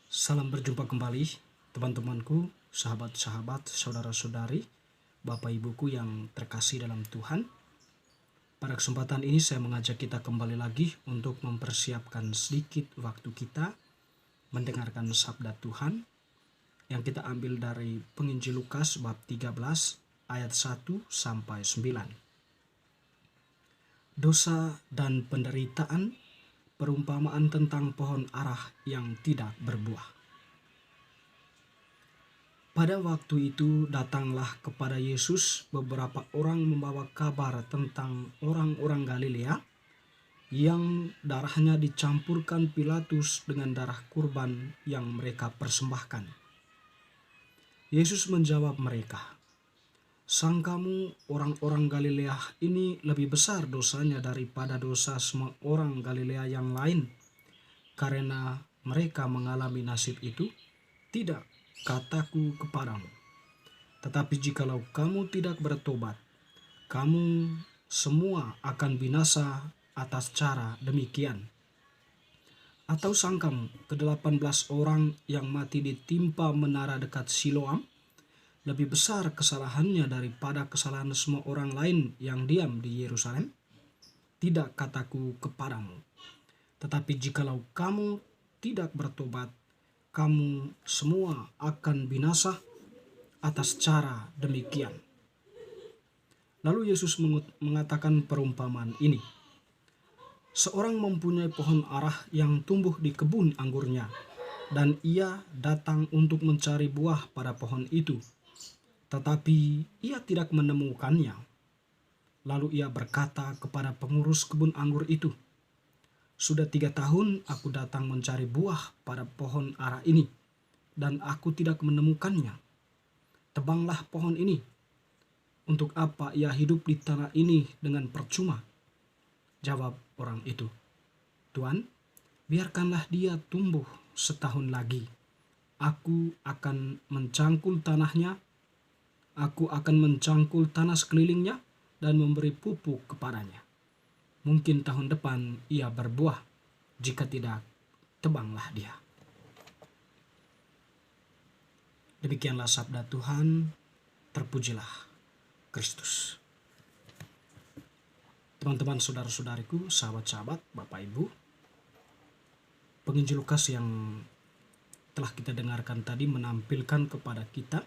Salam berjumpa kembali teman-temanku, sahabat-sahabat, saudara-saudari, Bapak Ibuku yang terkasih dalam Tuhan. Pada kesempatan ini saya mengajak kita kembali lagi untuk mempersiapkan sedikit waktu kita mendengarkan sabda Tuhan yang kita ambil dari Penginjil Lukas bab 13 ayat 1 sampai 9. Dosa dan penderitaan, perumpamaan tentang pohon arah yang tidak berbuah. Pada waktu itu datanglah kepada Yesus beberapa orang membawa kabar tentang orang-orang Galilea yang darahnya dicampurkan Pilatus dengan darah kurban yang mereka persembahkan. Yesus menjawab mereka, "Sangkamu orang-orang Galilea ini lebih besar dosanya daripada dosa semua orang Galilea yang lain karena mereka mengalami nasib itu? Tidak, kataku kepadamu. Tetapi jikalau kamu tidak bertobat, kamu semua akan binasa atas cara demikian. Atau sangkamu ke-18 orang yang mati ditimpa menara dekat Siloam lebih besar kesalahannya daripada kesalahan semua orang lain yang diam di Yerusalem? Tidak, kataku kepadamu. Tetapi jikalau kamu tidak bertobat, kamu semua akan binasa atas cara demikian." Lalu Yesus mengatakan perumpamaan ini. Seorang mempunyai pohon arah yang tumbuh di kebun anggurnya, dan ia datang untuk mencari buah pada pohon itu. Tetapi ia tidak menemukannya. Lalu ia berkata kepada pengurus kebun anggur itu, "Sudah 3 tahun aku datang mencari buah pada pohon ara ini, dan aku tidak menemukannya. Tebanglah pohon ini. Untuk apa ia hidup di tanah ini dengan percuma?" Jawab orang itu, "Tuan, biarkanlah dia tumbuh setahun lagi. Aku akan mencangkul tanahnya, aku akan mencangkul tanah sekelilingnya dan memberi pupuk kepadanya. Mungkin tahun depan ia berbuah, jika tidak, tebanglah dia." Demikianlah sabda Tuhan, terpujilah Kristus. Teman-teman, saudara-saudariku, sahabat-sahabat, Bapak Ibu, Penginjil Lukas yang telah kita dengarkan tadi menampilkan kepada kita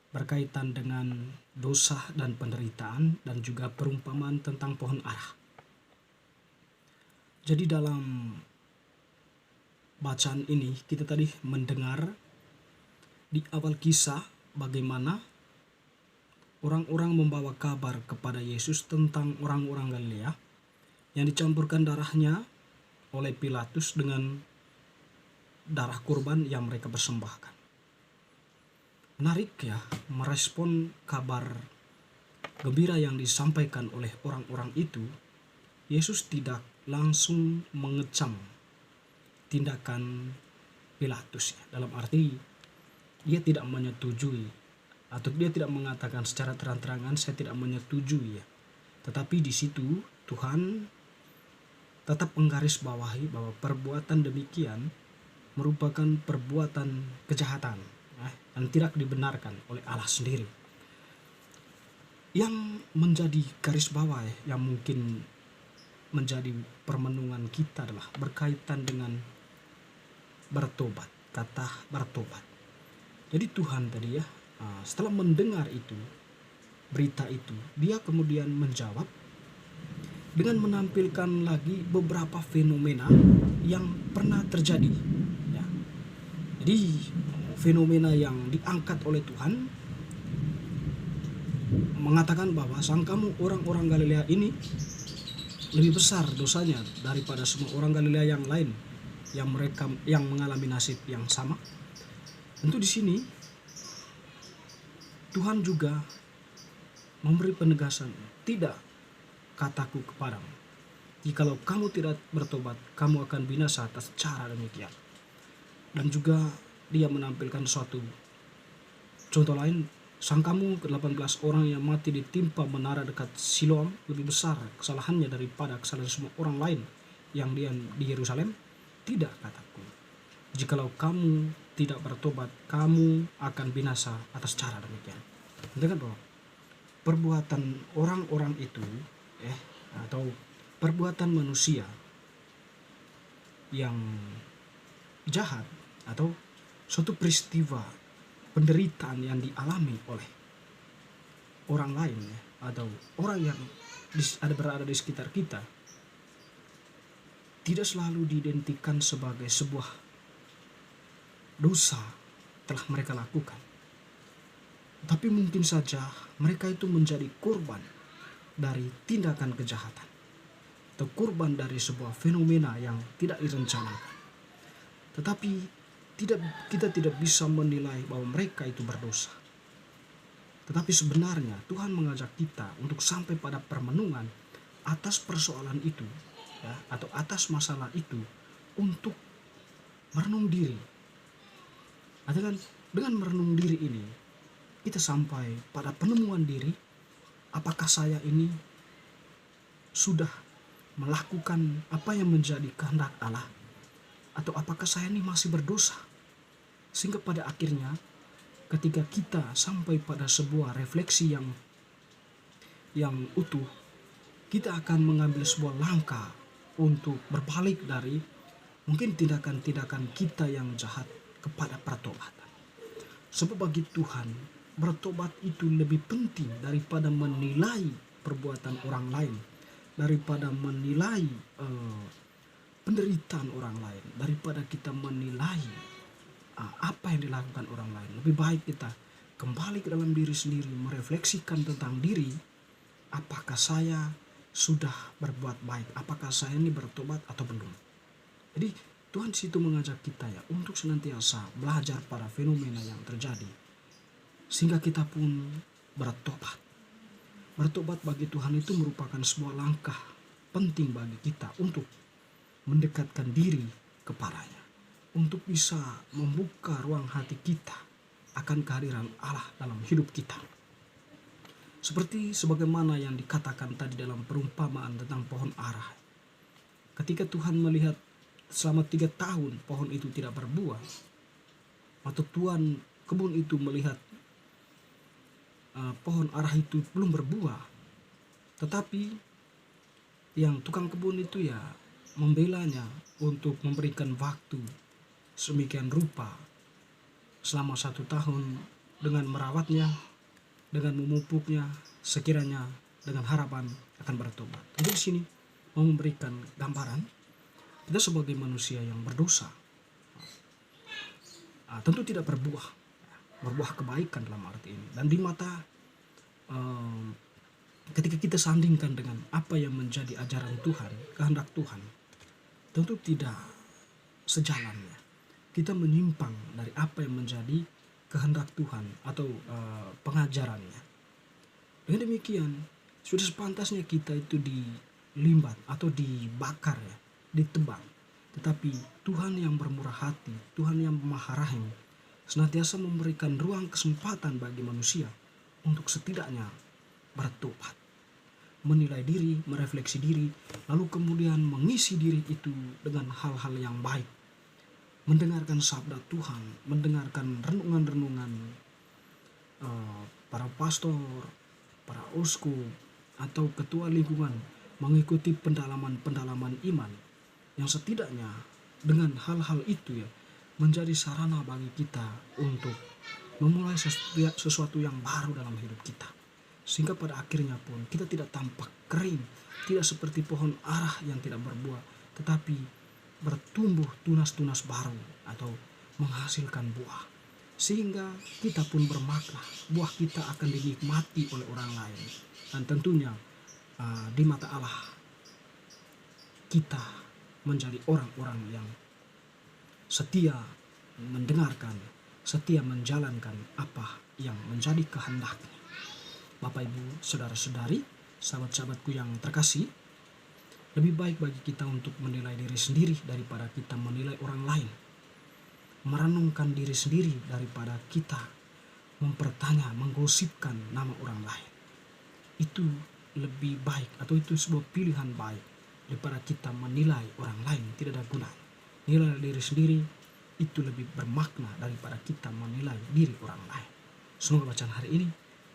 berkaitan dengan dosa dan penderitaan dan juga perumpamaan tentang pohon ara. Jadi dalam bacaan ini kita tadi mendengar di awal kisah bagaimana orang-orang membawa kabar kepada Yesus tentang orang-orang Galilea yang dicampurkan darahnya oleh Pilatus dengan darah kurban yang mereka persembahkan. Menarik ya, merespon kabar gembira yang disampaikan oleh orang-orang itu, Yesus tidak langsung mengecam tindakan Pilatus ya. Dalam arti dia tidak menyetujui atau dia tidak mengatakan secara terang-terangan saya tidak menyetujui ya. Tetapi di situ Tuhan tetap menggarisbawahi bahwa perbuatan demikian merupakan perbuatan kejahatan dan tidak dibenarkan oleh Allah sendiri. Yang menjadi garis bawah yang mungkin menjadi permenungan kita adalah berkaitan dengan bertobat, kata bertobat. Jadi Tuhan tadi ya, setelah mendengar itu, berita itu, dia kemudian menjawab dengan menampilkan lagi beberapa fenomena yang pernah terjadi ya. Jadi fenomena yang diangkat oleh Tuhan mengatakan bahwa sangkamu orang-orang Galilea ini lebih besar dosanya daripada semua orang Galilea yang lain yang mereka yang mengalami nasib yang sama. Tentu di sini Tuhan juga memberi penegasan, "Tidak, kataku kepadamu. Jikalau kamu tidak bertobat, kamu akan binasa atas cara demikian." Dan juga dia menampilkan suatu contoh lain, "Sangkamu ke-18 orang yang mati ditimpa menara dekat Siloam lebih besar kesalahannya daripada kesalahan semua orang lain yang diam di Yerusalem? Tidak, kataku." Jikalau kamu tidak bertobat, kamu akan binasa atas cara demikian. Dengar bahwa perbuatan orang-orang itu, atau perbuatan manusia yang jahat atau suatu peristiwa penderitaan yang dialami oleh orang lain, atau orang yang berada di sekitar kita, tidak selalu diidentikan sebagai sebuah dosa telah mereka lakukan. Tapi mungkin saja mereka itu menjadi korban dari tindakan kejahatan, atau korban dari sebuah fenomena yang tidak direncanakan. Tetapi kita tidak bisa menilai bahwa mereka itu berdosa. Tetapi sebenarnya Tuhan mengajak kita untuk sampai pada permenungan atas persoalan itu, atau atas masalah itu, untuk merenung diri. Dengan merenung diri ini, kita sampai pada penemuan diri, apakah saya ini sudah melakukan apa yang menjadi kehendak Allah, atau apakah saya ini masih berdosa? Sehingga pada akhirnya ketika kita sampai pada sebuah refleksi yang utuh, kita akan mengambil sebuah langkah untuk berbalik dari mungkin tindakan-tindakan kita yang jahat kepada pertobatan. Sebab bagi Tuhan, bertobat itu lebih penting daripada menilai perbuatan orang lain, daripada menilai penderitaan orang lain, daripada kita menilai apa yang dilakukan orang lain. Lebih baik kita kembali ke dalam diri sendiri, merefleksikan tentang diri, apakah saya sudah berbuat baik, apakah saya ini bertobat atau belum. Jadi Tuhan situ mengajak kita untuk senantiasa belajar pada fenomena yang terjadi, sehingga kita pun bertobat. Bertobat bagi Tuhan itu merupakan sebuah langkah penting bagi kita untuk mendekatkan diri kepadanya, untuk bisa membuka ruang hati kita akan kehadiran Allah dalam hidup kita. Seperti sebagaimana yang dikatakan tadi dalam perumpamaan tentang pohon ara. Ketika Tuhan melihat selama 3 tahun pohon itu tidak berbuah, atau tuan kebun itu melihat pohon ara itu belum berbuah, tetapi yang tukang kebun itu membelanya untuk memberikan waktu semikian rupa selama 1 tahun dengan merawatnya, dengan memupuknya, sekiranya dengan harapan akan bertobat. Untuk di sini mau memberikan gambaran kita sebagai manusia yang berdosa, tentu tidak berbuah kebaikan dalam arti ini. Dan di mata ketika kita sandingkan dengan apa yang menjadi ajaran Tuhan, kehendak Tuhan, tentu tidak sejalannya. Kita menyimpang dari apa yang menjadi kehendak Tuhan atau pengajarannya. Dengan demikian, sudah sepantasnya kita itu dilimbat atau dibakar, ditebang. Tetapi Tuhan yang bermurah hati, Tuhan yang maha rahim, senantiasa memberikan ruang kesempatan bagi manusia untuk setidaknya bertobat, menilai diri, merefleksi diri, lalu kemudian mengisi diri itu dengan hal-hal yang baik, mendengarkan sabda Tuhan, mendengarkan renungan-renungan para pastor, para uskup, atau ketua lingkungan, mengikuti pendalaman-pendalaman iman yang setidaknya dengan hal-hal itu menjadi sarana bagi kita untuk memulai sesuatu yang baru dalam hidup kita. Sehingga pada akhirnya pun kita tidak tampak kering, tidak seperti pohon ara yang tidak berbuah, tetapi bertumbuh tunas-tunas baru atau menghasilkan buah. Sehingga kita pun bermakna, buah kita akan dinikmati oleh orang lain. Dan tentunya di mata Allah kita menjadi orang-orang yang setia mendengarkan, setia menjalankan apa yang menjadi kehendaknya. Bapak, Ibu, saudara-saudari, sahabat-sahabatku yang terkasih, lebih baik bagi kita untuk menilai diri sendiri daripada kita menilai orang lain. Merenungkan diri sendiri daripada kita mempertanya, menggosipkan nama orang lain. Itu lebih baik, atau itu sebuah pilihan baik daripada kita menilai orang lain tidak ada gunanya. Nilai diri sendiri, itu lebih bermakna daripada kita menilai diri orang lain. Semoga bacaan hari ini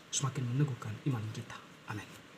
semakin meneguhkan iman kita. Amin.